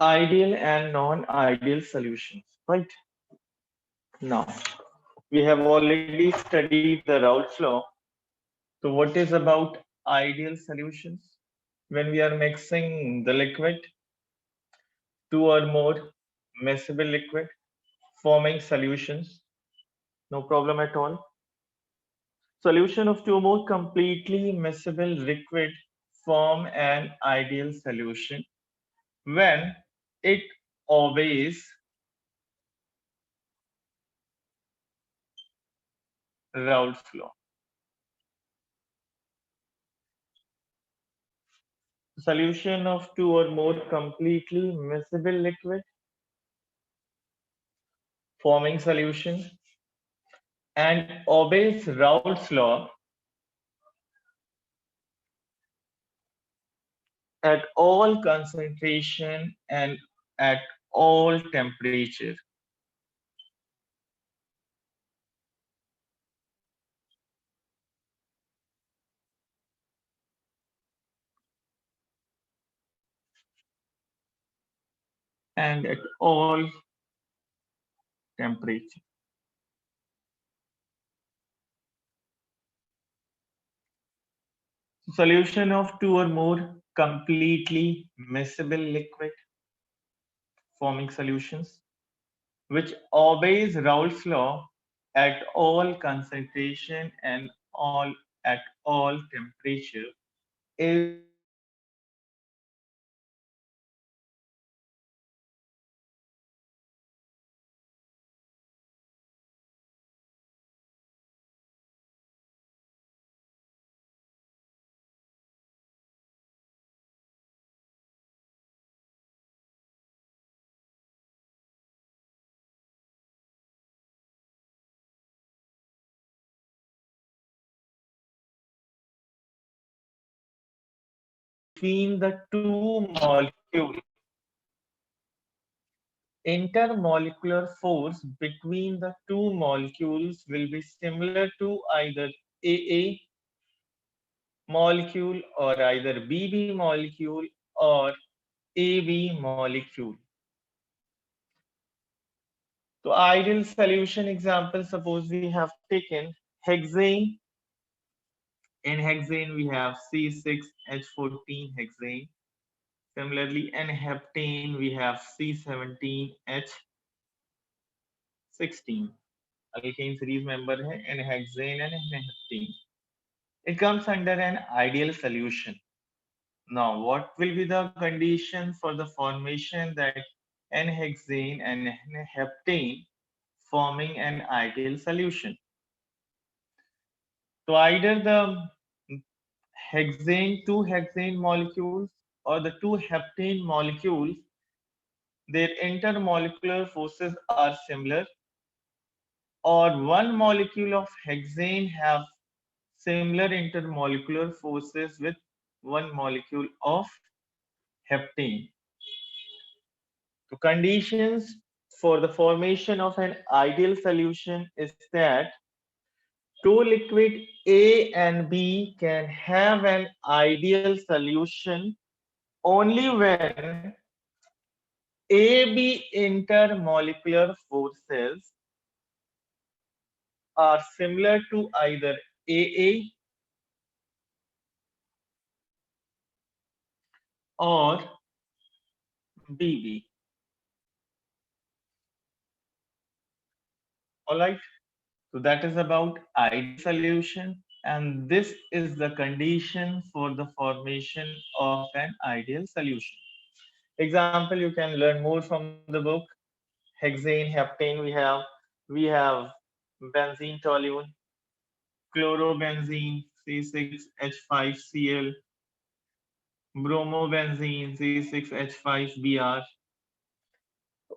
Ideal and non-ideal solutions, right? Now, we have already studied the Raoult's law. So what is about ideal solutions? When we are mixing the liquid, two or more miscible liquid, forming solutions, no problem at all. Solution of two more completely miscible liquid form an ideal solution when it obeys Raoult's law. Solution of two or more completely miscible liquid forming solution and obeys Raoult's law at all concentration and at all temperature. And at all temperature. Solution of two or more completely miscible liquid forming solutions which obeys Raoult's law at all concentration and all at all temperature is between the two molecules. Intermolecular force between the two molecules will be similar to either AA molecule or either BB molecule or AB molecule. So ideal solution example, suppose we have taken hexane. In hexane we have C6H14 hexane. Similarly in heptane we have C17H16. Alkane series member hai in hexane and in heptane. It comes under an ideal solution. Now, what will be the condition for the formation that N-hexane and N-heptane forming an ideal solution? So either the two hexane molecules or the two heptane molecules, their intermolecular forces are similar, or one molecule of hexane have similar intermolecular forces with one molecule of heptane. The conditions for the formation of an ideal solution is that two liquid A and B can have an ideal solution only when AB intermolecular forces are similar to either AA or BB. All right. So that is about ideal solution, and this is the condition for the formation of an ideal solution. Example, you can learn more from the book. Hexane, heptane, we have benzene toluene, chlorobenzene, C6H5Cl, bromobenzene, C6H5Br.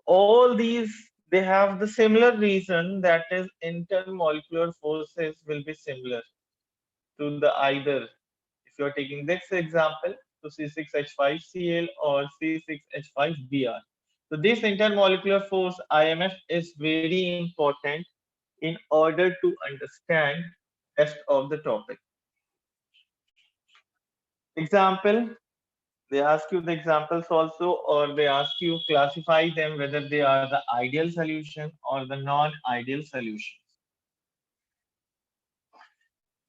All these, they have the similar reason, that is intermolecular forces will be similar to the either. If you are taking this example, to C6H5Cl or C6H5Br. So this intermolecular force IMF is very important in order to understand rest of the topic. Example, They ask you the examples also, or they ask you classify them whether they are the ideal solution or the non-ideal solution.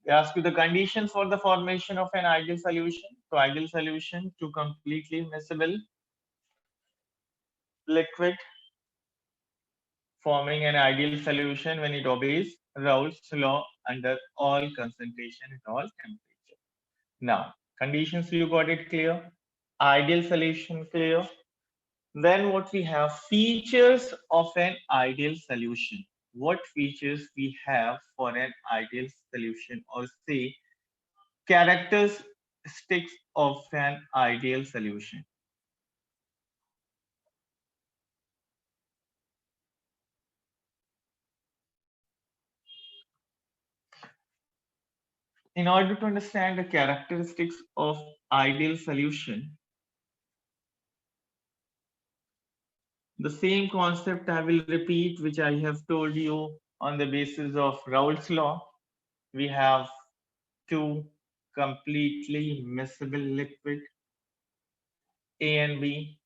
They ask you the conditions for the formation of an ideal solution. So ideal solution to completely miscible liquid forming an ideal solution when it obeys Raoult's law under all concentration at all temperature. Now, conditions you got it clear. Ideal solution clear. Then what we have, features of an ideal solution. What features we have for an ideal solution, or say characteristics of an ideal solution. In order to understand the characteristics of ideal solution, the same concept I will repeat, which I have told you on the basis of Raoult's law. We have two completely miscible liquid, A and B.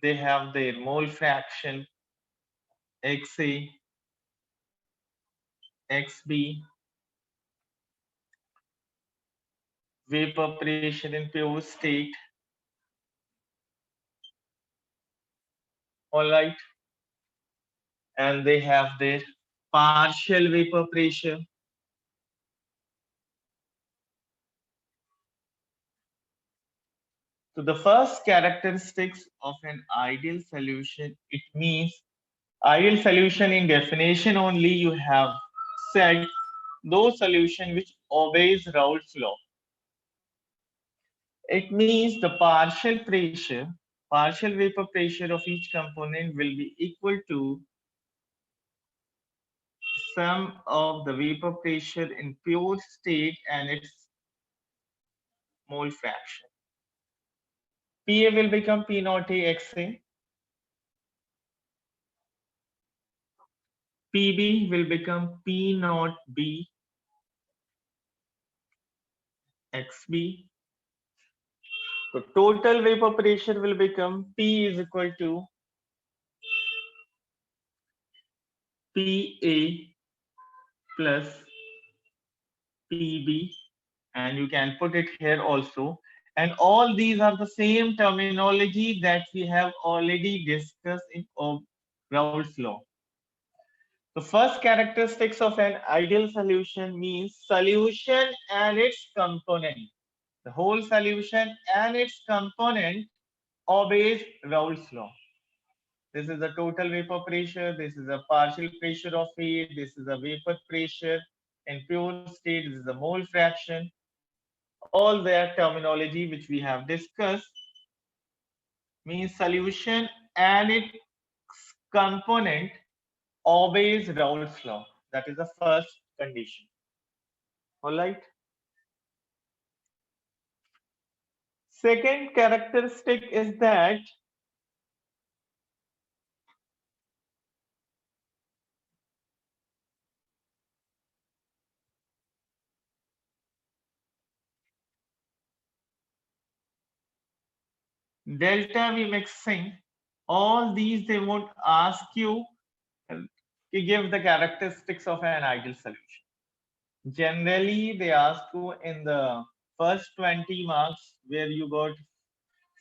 They have their mole fraction XA, XB, vapor pressure in pure state. All right. And they have their partial vapor pressure. So the first characteristics of an ideal solution, it means ideal solution in definition only you have said those solution which obeys Raoult's law. It means the partial vapor pressure of each component will be equal to sum of the vapor pressure in pure state and its mole fraction. PA will become P naught A XA. PB will become P naught B XB. So total vapor pressure will become P is equal to PA plus PB, and you can put it here also. And all these are the same terminology that we have already discussed in Raoult's law. The first characteristics of an ideal solution means solution and its component. The whole solution and its component obeys Raoult's law. This is the total vapor pressure. This is a partial pressure of air. This is a vapor pressure in pure state. This is the mole fraction. All their terminology which we have discussed means solution and its component obeys Raoult's law. That is the first condition. All right. Second characteristic is that delta V mixing, all these they won't ask you to give the characteristics of an ideal solution. Generally, they ask you in the first 20 marks where you got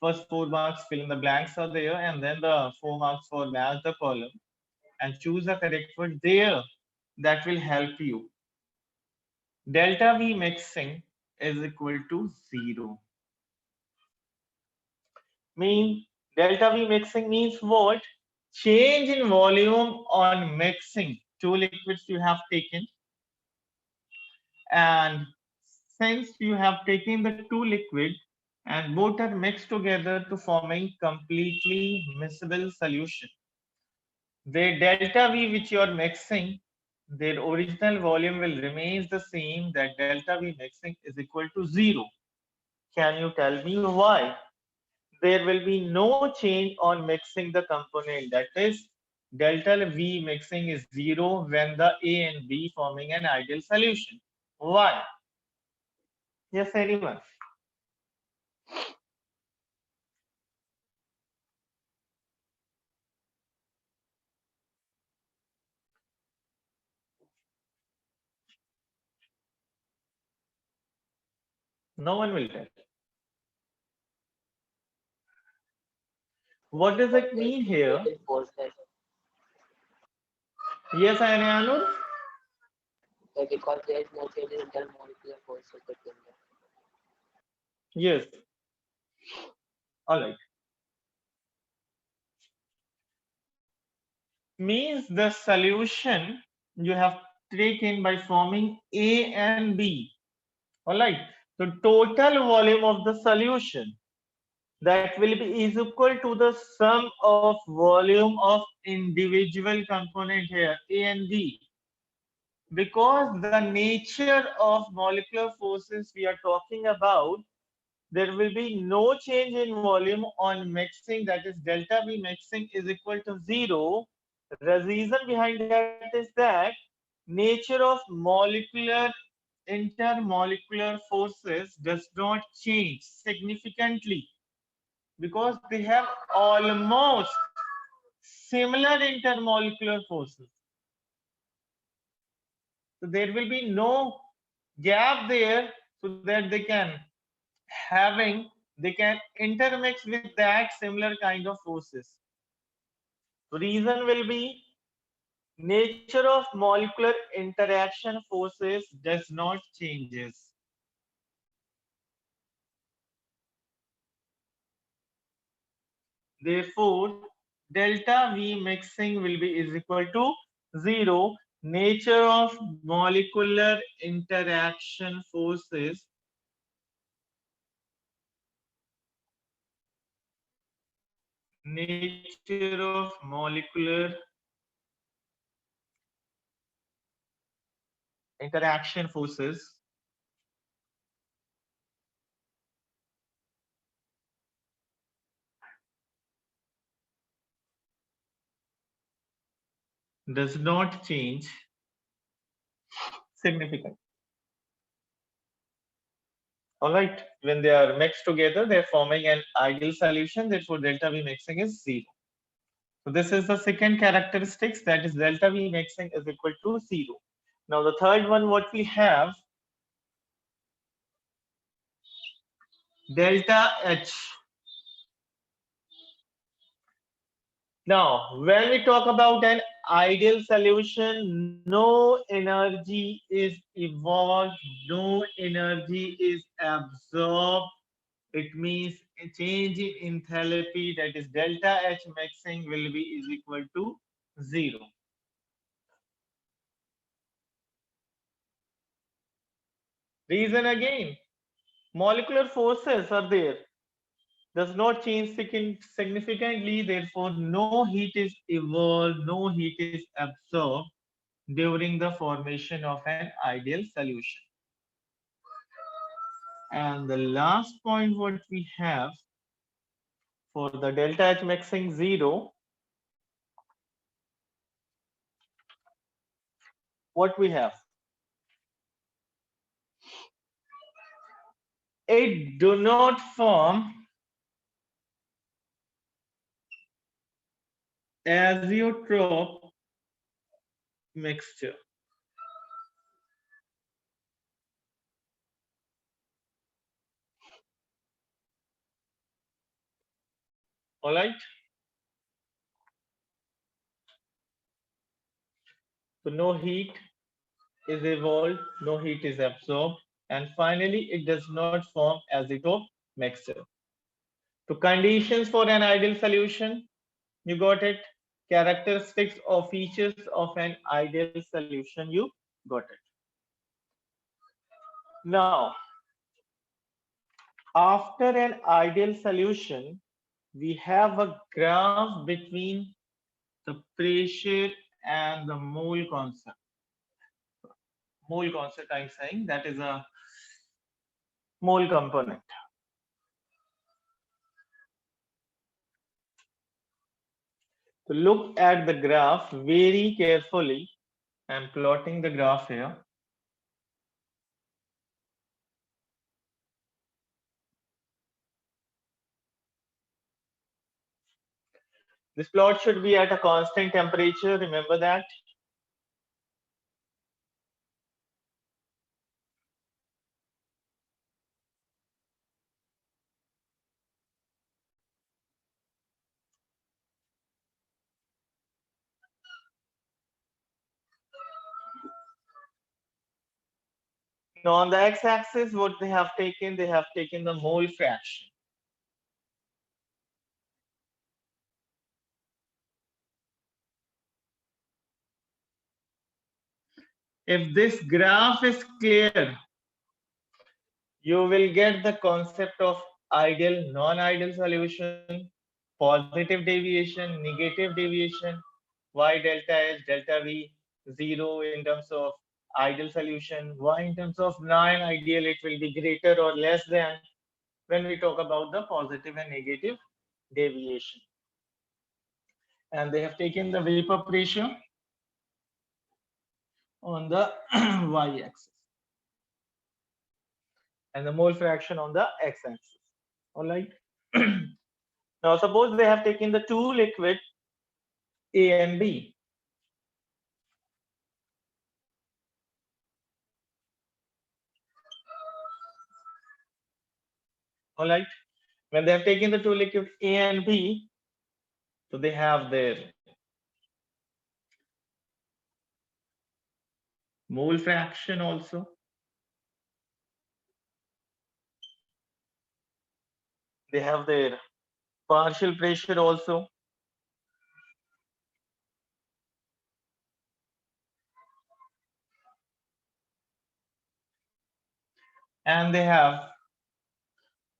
first 4 marks, fill in the blanks are there, and then the 4 marks for match the column and choose the correct word there. That will help you. Delta V mixing is equal to 0. Delta V mixing means what? Change in volume on mixing. Two liquids you have taken, and since you have taken the two liquid and both are mixed together to forming completely miscible solution, the delta V which you are mixing, their original volume will remain the same. That delta V mixing is equal to 0. Can you tell me why? There will be no change on mixing the component. That is, delta V mixing is 0 when the A and B forming an ideal solution. Why? Yes, anyone? No one will tell. What does it mean here? Forces, Yes, Anur? because there is no change in intermolecular forces between them. Yes. All right. Means the solution you have taken by forming A and B. All right. The total volume of the solution that will be is equal to the sum of volume of individual component here A and B. Because the nature of molecular forces we are talking about, there will be no change in volume on mixing, that is delta V mixing is equal to 0. The reason behind that is that nature of molecular intermolecular forces does not change significantly because they have almost similar intermolecular forces. So there will be no gap there so that they can intermix with that similar kind of forces. Reason will be nature of molecular interaction forces does not changes. Therefore, delta V mixing will be is equal to 0. Nature of molecular interaction forces nature of molecular interaction forces does not change significantly. All right, when they are mixed together, they're forming an ideal solution. Therefore, delta V mixing is 0. So this is the second characteristics, that is delta V mixing is equal to 0. Now the third one, what we have, delta H. Now, when we talk about an ideal solution, no energy is evolved, no energy is absorbed. It means a change in enthalpy, that is delta H mixing will be is equal to 0. Reason again, molecular forces are there, does not change significantly, therefore no heat is evolved, no heat is absorbed during the formation of an ideal solution. And the last point what we have for the delta H mixing 0, what we have, it do not form azeotrope mixture. All right. So no heat is evolved, no heat is absorbed, and finally it does not form azeotrope mixture. So conditions for an ideal solution, you got it. Characteristics or features of an ideal solution, you got it. Now, after an ideal solution, we have a graph between the pressure and the mole concept. Mole concept, I'm saying that is a mole component. So look at the graph very carefully. I'm plotting the graph here. This plot should be at a constant temperature. Remember that. Now on the x-axis, what they have taken the mole fraction. If this graph is clear, you will get the concept of ideal, non-ideal solution, positive deviation, negative deviation, y delta h, delta v, 0 in terms of ideal solution, y in terms of non-ideal, it will be greater or less than when we talk about the positive and negative deviation. And they have taken the vapor pressure on the y-axis and the mole fraction on the x-axis. All right. Now suppose they have taken the two liquids A and B. All right. When they have taken the two liquids A and B, so they have their mole fraction also. They have their partial pressure also. And they have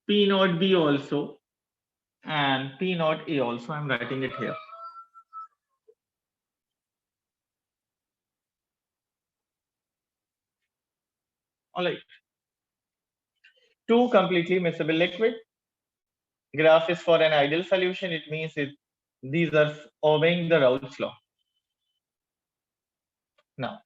P naught B also and P naught A also. I'm writing it here. All right. Two completely miscible liquid. Graph is for an ideal solution. It means these are obeying the Raoult's law. Now,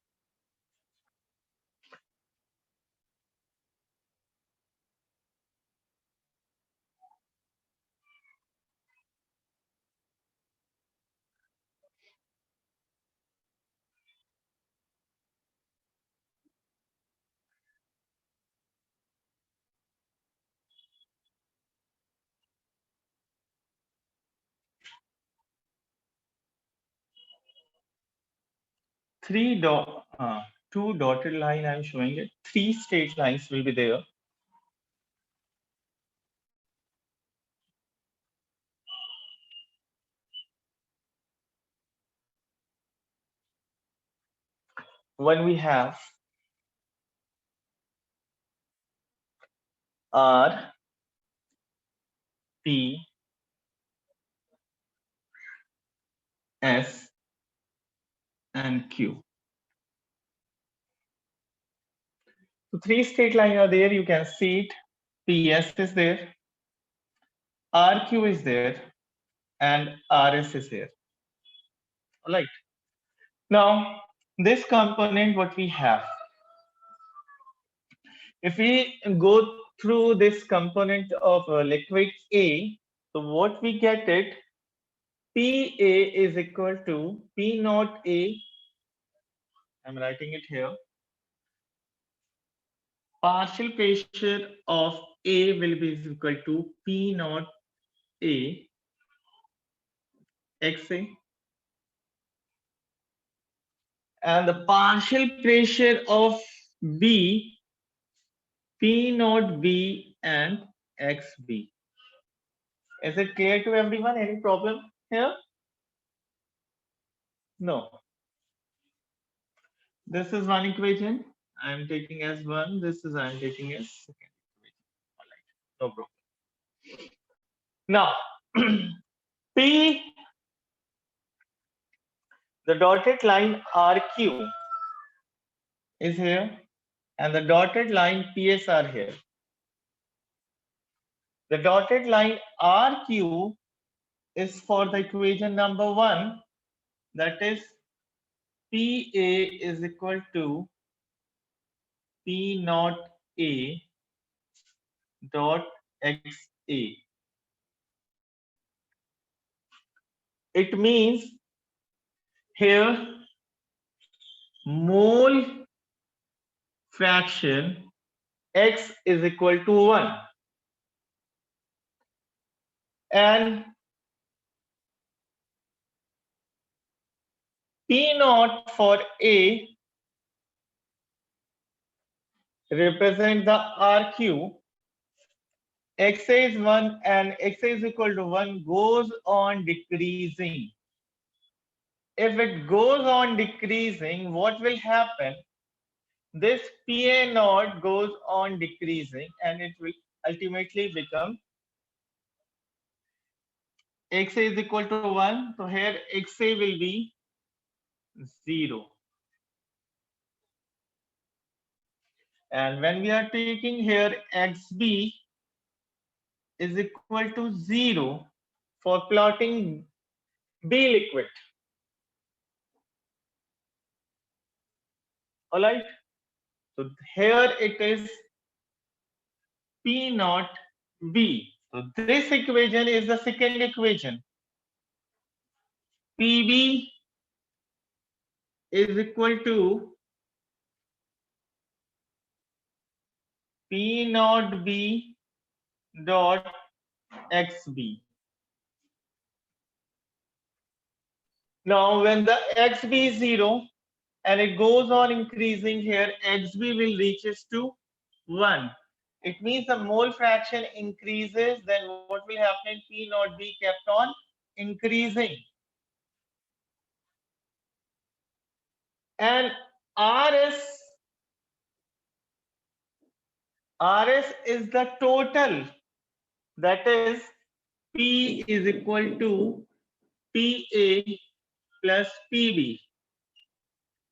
two dotted line I'm showing it. Three straight lines will be there. When we have R, P, S, and Q. So three straight lines are there. You can see it. PS is there, RQ is there, and RS is there. All right. Now, this component, what we have, if we go through this component of liquid A, so what we get it, PA is equal to P naught A. I'm writing it here. Partial pressure of A will be equal to P naught A XA. And the partial pressure of B, P naught B and XB. Is it clear to everyone? Any problem here? No. This is one equation. I'm taking as one. This is I'm taking as second equation. All right. No problem. Now, P, the dotted line RQ is here, and the dotted line PS are here. The dotted line RQ is for the equation number 1, that is PA is equal to P naught A dot XA. It means here mole fraction X is equal to 1. And P naught for A represent the RQ, Xa is 1 and Xa is equal to 1 goes on decreasing. If it goes on decreasing, what will happen? This PA naught goes on decreasing and it will ultimately become Xa is equal to 1. So here Xa will be 0. And when we are taking here XB is equal to 0 for plotting B liquid. All right. So here it is P naught B. So this equation is the second equation. PB is equal to P naught B dot XB. Now when the XB is 0 and it goes on increasing here, XB will reaches to 1. It means the mole fraction increases, then what will happen? P naught B kept on increasing. And RS is the total, that is P is equal to PA plus PB.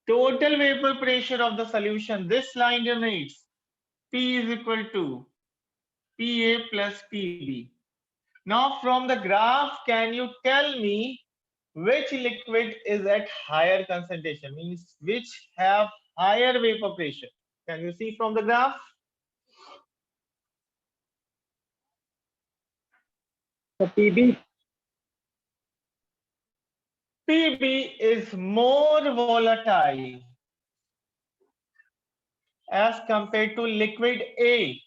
Total vapor pressure of the solution, this line denotes P is equal to PA plus PB. Now from the graph, can you tell me which liquid is at higher concentration, means which have higher vapor pressure? Can you see from the graph? The PB. PB is more volatile as compared to liquid A.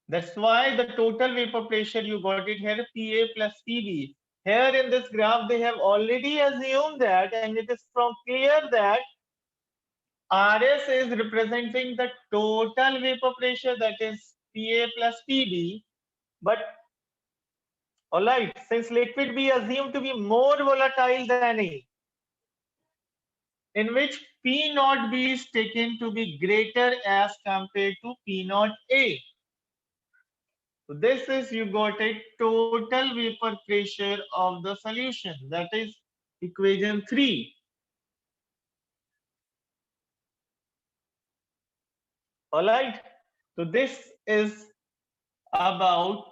That's why the total vapor pressure, you got it here, PA plus PB. Here in this graph, they have already assumed that, and it is from clear that RS is representing the total vapor pressure, that is PA plus PB. But all right, since liquid B assumed to be more volatile than A, in which P naught B is taken to be greater as compared to P naught A. So this is, you got a total vapor pressure of the solution, that is equation 3. All right. So this is about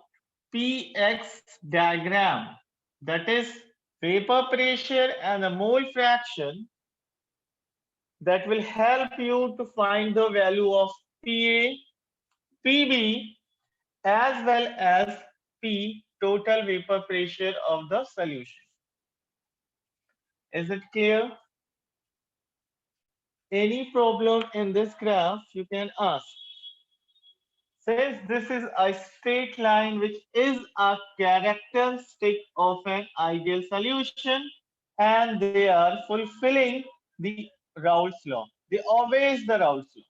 PX diagram, that is vapor pressure and the mole fraction, that will help you to find the value of PA, PB, as well as P, total vapor pressure of the solution. Is it clear? Any problem in this graph, you can ask. Since this is a straight line which is a characteristic of an ideal solution, and they are fulfilling the Raoult's law. They obey the Raoult's law.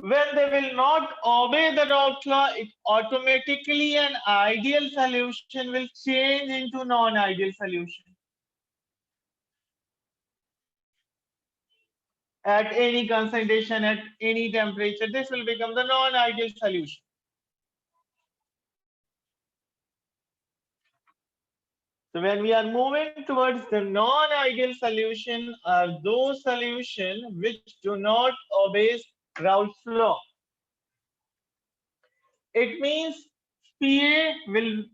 When they will not obey the Raoult's law, it automatically an ideal solution will change into non-ideal solution. At any concentration, at any temperature, this will become the non-ideal solution. So when we are moving towards the non-ideal solution are those solutions which do not obey Raoult's law. It means PA will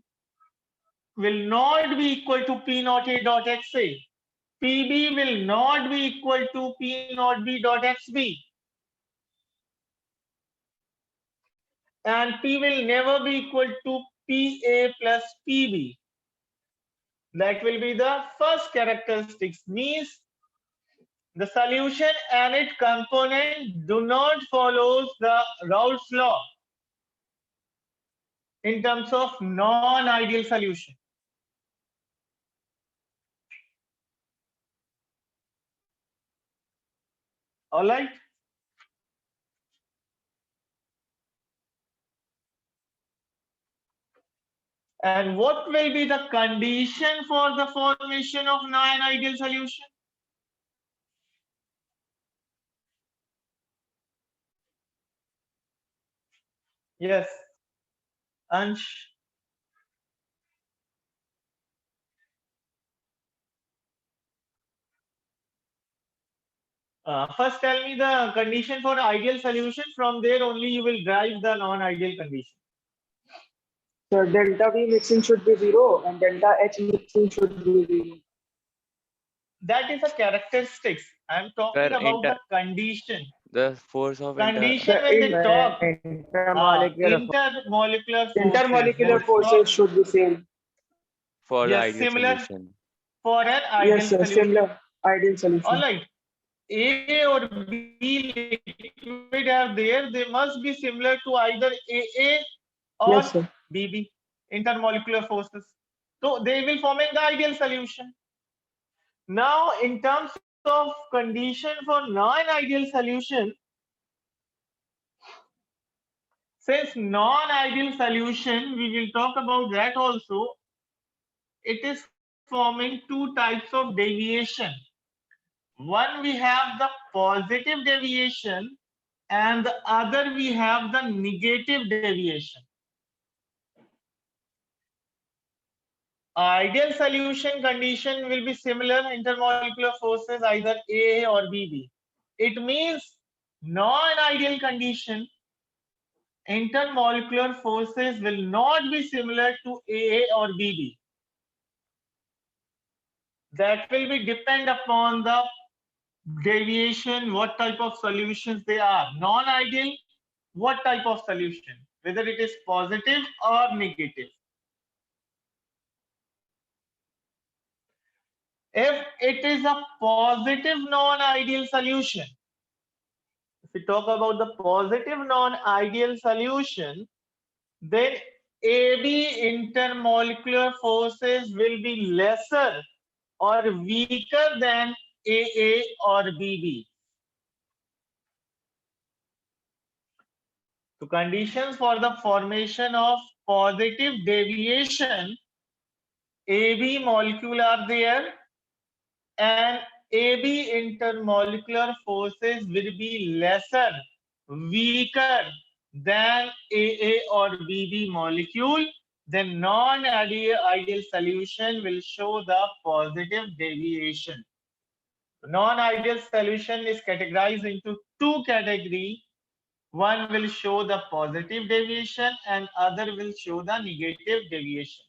not be equal to P naught A dot XA. PB will not be equal to P naught B dot XB. And P will never be equal to PA plus PB. That will be the first characteristics, means the solution and its component do not follow the Raoult's law in terms of non-ideal solution. All right. And what will be the condition for the formation of non-ideal solution? Yes, Ansh. First, tell me the condition for ideal solution. From there only you will drive the non-ideal condition. So delta V mixing should be 0 and delta H mixing should be 0. That is a characteristics. I am talking Sir, about the condition. the force of Condition The when they talk, intermolecular intermolecular forces. intermolecular forces should be same. for the Yes, ideal similar solution. for an ideal Yes, sir, solution. similar ideal solution. All right. A or B liquid are there, they must be similar to either AA or Yes, sir. BB, intermolecular forces. So they will form the ideal solution. Now, in terms of condition for non-ideal solution, since non-ideal solution, we will talk about that also. It is forming two types of deviation. One, we have the positive deviation, and the other we have the negative deviation. Ideal solution condition will be similar intermolecular forces either A or BB. It means non-ideal condition intermolecular forces will not be similar to A or BB. That will be depend upon the deviation, what type of solutions they are. Non-ideal, what type of solution, whether it is positive or negative. If it is a positive non-ideal solution, if we talk about the positive non-ideal solution, then AB intermolecular forces will be lesser or weaker than AA or BB. So conditions for the formation of positive deviation, AB molecule are there and AB intermolecular forces will be lesser, weaker than AA or BB molecule, then non-ideal solution will show the positive deviation. Non-ideal solution is categorized into two categories. One will show the positive deviation and other will show the negative deviation.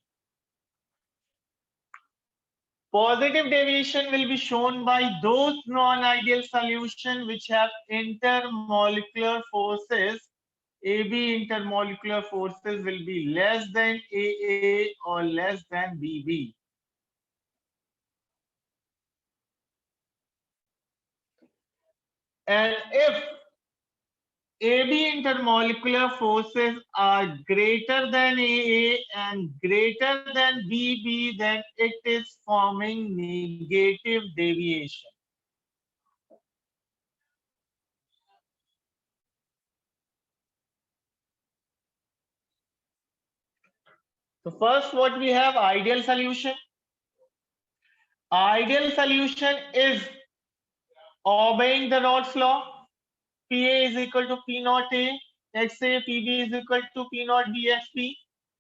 Positive deviation will be shown by those non-ideal solutions which have intermolecular forces. AB intermolecular forces will be less than AA or less than BB. And if AB intermolecular forces are greater than AA and greater than BB, then it is forming negative deviation. So first, what we have, ideal solution. Ideal solution is obeying the Raoult's law. Pa is equal to P naught A, XA, PB is equal to P naught B, XP,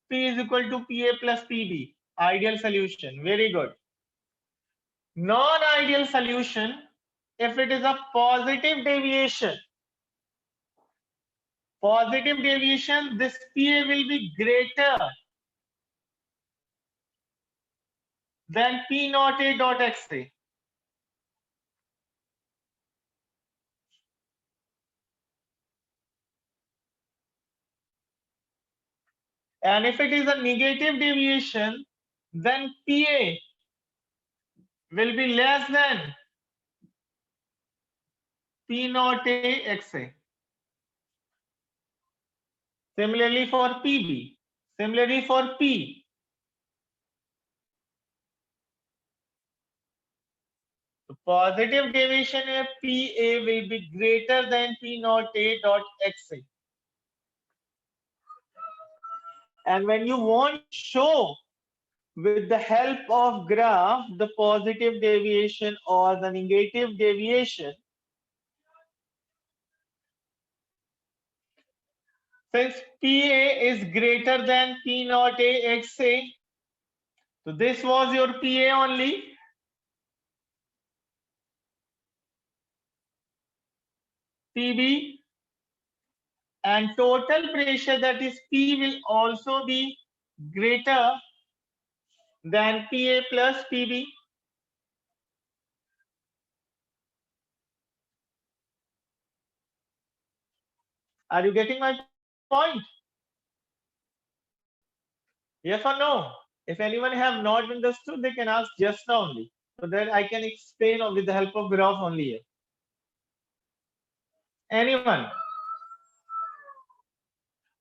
P is equal to PA plus PB. Ideal solution, very good. Non-ideal solution, if it is a positive deviation, this PA will be greater than P naught A dot XA. And if it is a negative deviation, then PA will be less than P naught A XA. Similarly for PB, similarly for P. Positive deviation here, PA will be greater than P naught A dot XA. And when you want to show with the help of graph the positive deviation or the negative deviation, since PA is greater than P naught A XA, so this was your PA only. PB and total pressure, that is P, will also be greater than PA plus PB. Are you getting my point? Yes or no? If anyone have not understood, they can ask just now only, so that I can explain with the help of graph only here. Anyone?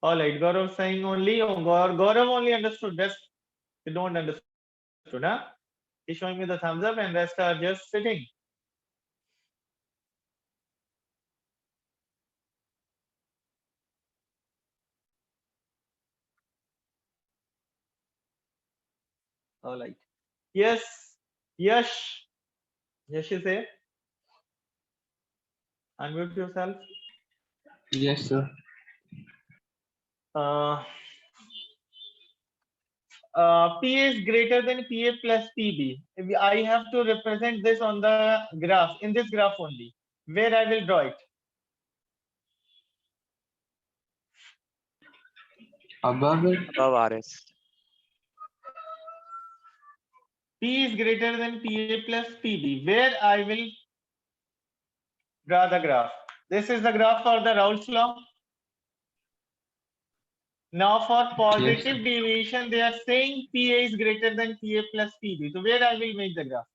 All right, Gaurav saying only, or Gaurav only understood. Rest you don't understood, huh? He's showing me the thumbs up, and rest are just sitting. All right. Yes. Yash. Yash is there. Unmute yourself. Yes, sir. P is greater than PA plus PB. I have to represent this on the graph, in this graph only, where I will draw it. Above it. Above RS. P is greater than PA plus PB, where I will draw the graph. This is the graph for the Raoult's law. Now for positive deviation, they are saying PA is greater than PA plus PB. So where I will make the graph?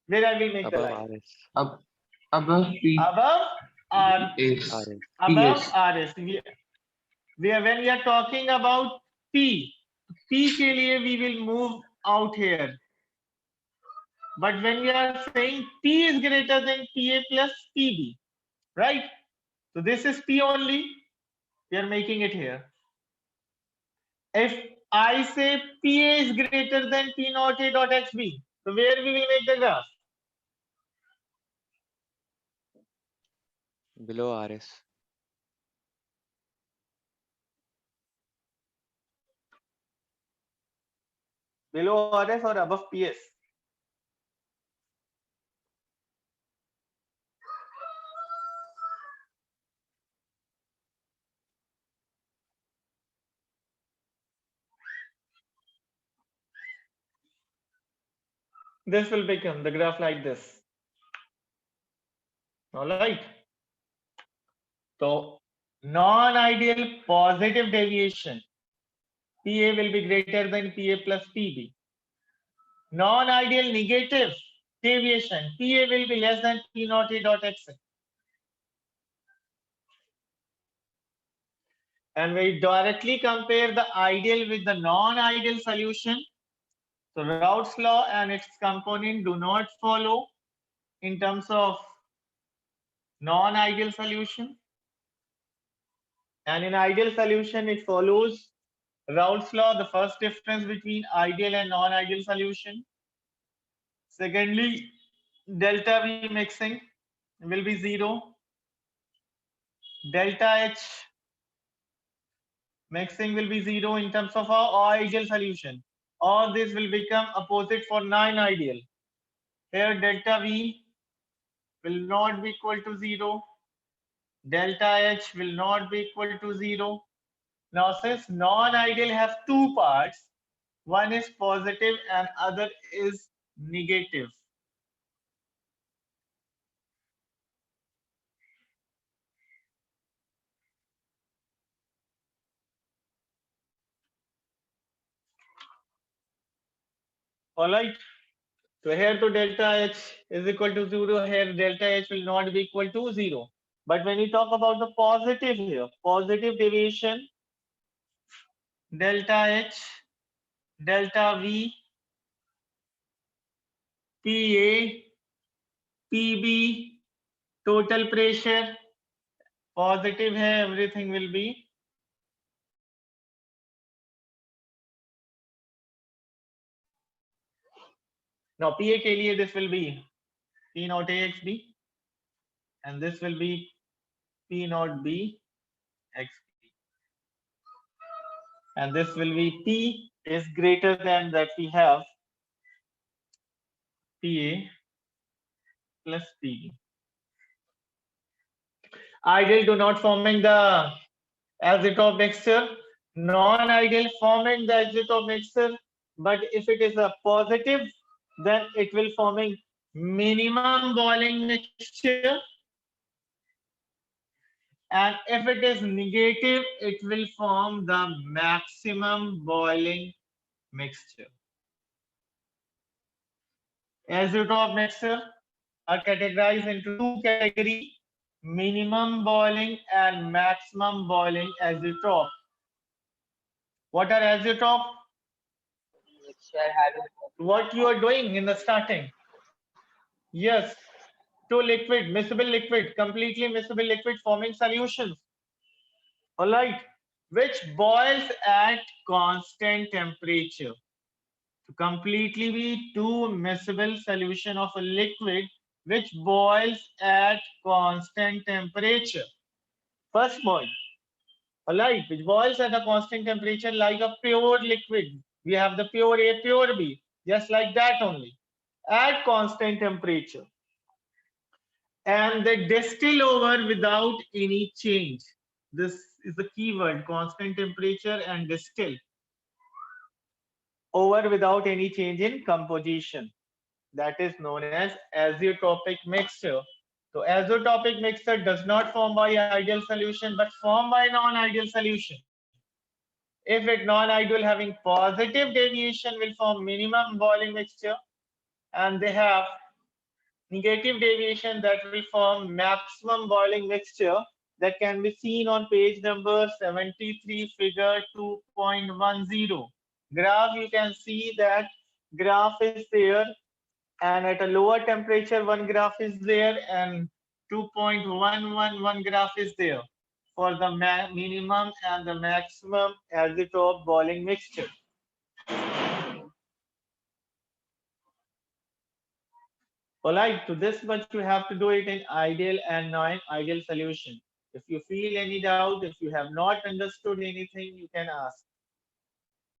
Where I will make the line? Above RS. Above P Above R, is RS. above PS. RS. When we are talking about P के लिए we will move out here. But when we are saying P is greater than PA plus PB, right? So this is P only. We are making it here. If I say PA is greater than P naught A dot XB, so where we will make the graph? Below RS. Below RS or above PS? This will become the graph like this. All right. So non-ideal positive deviation, PA will be greater than PA plus PB. Non-ideal negative deviation, PA will be less than P naught A dot XA. And we directly compare the ideal with the non-ideal solution. So Raoult's law and its component do not follow in terms of non-ideal solution. And in ideal solution, it follows Raoult's law, the first difference between ideal and non-ideal solution. Secondly, delta V mixing will be 0. Delta H mixing will be 0 in terms of our ideal solution. All this will become opposite for non-ideal. Here delta V will not be equal to 0. Delta H will not be equal to 0. Now since non-ideal have two parts, one is positive and other is negative. All right. So here to delta H is equal to 0. Here delta H will not be equal to 0. But when we talk about the positive here, positive deviation, delta H, delta V, PA PB total pressure positive है, everything will be now PA के लिए this will be P naught AXB and this will be P naught B XB and this will be P is greater than that we have PA plus PB. Ideal to not forming the azeotrope mixture, non-ideal forming the azeotrope mixture, but if it is a positive, then it will forming minimum boiling mixture, and if it is negative, it will form the maximum boiling mixture. Azeotrope mixture are categorized into two categories: minimum boiling and maximum boiling azeotrope. What are azeotrope? Mixture having What you are doing in the starting? Yes, two liquid, miscible liquid, completely miscible liquid forming solutions. All right, which boils at constant temperature. To completely be two miscible solution of a liquid which boils at constant temperature. First point. All right, which boils at a constant temperature like a pure liquid. We have the pure A, pure B, just like that only, at constant temperature. And they distill over without any change. This is the keyword: constant temperature and distill over without any change in composition. That is known as azeotropic mixture. So azeotropic mixture does not form by ideal solution but form by non-ideal solution. If it non-ideal having positive deviation will form minimum boiling mixture, and they have negative deviation that will form maximum boiling mixture, that can be seen on page number 73, figure 2.10. Graph, you can see that graph is there, and at a lower temperature one graph is there and 2.111 graph is there for the minimum and the maximum azeotrope boiling mixture. All right, so this much you have to do it in ideal and non-ideal solution. If you feel any doubt, if you have not understood anything, you can ask.